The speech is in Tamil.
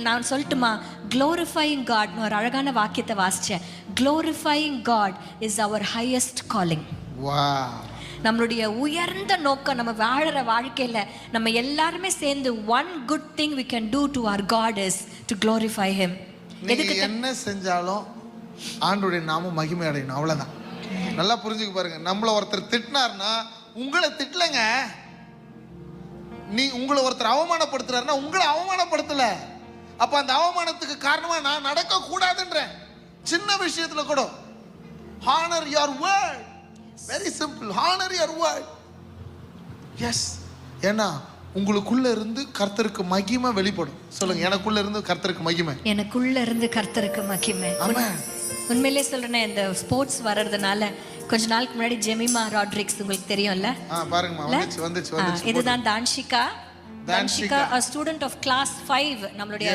நான் சொல்லட்டுமா, glorifying God ஒரு அழகான வாக்கியத்தை வாசிச்சேன். glorifying God is our highest calling. நம்மளுடைய உயர்ந்த நோக்கம், நம்ம வாழற வாழ்க்கையில நம்ம எல்லாருமே சேர்ந்து one good thing we can do to our God is to glorify him. நீங்க என்ன செஞ்சாலும் ஆண்டவருடைய நாமம் மகிமை அடையணும், அவ்வளவுதான். நல்லா புரிஞ்சுக்க பாருங்க. நம்மள ஒருத்தர் திட்டினார்னா உங்களை திட்டலங்க, நீ உங்களை ஒருத்தர் அவமானப்படுத்துறாருன்னா உங்களை அவமானப்படுத்தல. அப்ப அந்த அவமானத்துக்கு காரணமா நான் நடக்க கூடாதுன்ற சின்ன விஷயத்துல கூட honor your word, very simple, honor your word. yes, ஏன்னா உங்களுக்குள்ள இருந்து கர்த்தருக்கு மகிமை வெளிப்படும். சொல்லுங்க, எனக்குள்ள இருந்து கர்த்தருக்கு மகிமை, எனக்குள்ள இருந்து கர்த்தருக்கு மகிமை. உண்மையிலே சொல்றேன், இந்த ஸ்போர்ட்ஸ் வர்றதுனால கொஞ்ச நாளுக்கு முன்னாடி ஜெமிமா ராட்ரிக்ஸ் உங்களுக்கு தெரியும்ல? பாருங்கம்மா, வந்துச்சு. இதுதான் தான்ஷிகா, a student of class 5 நம்மளுடைய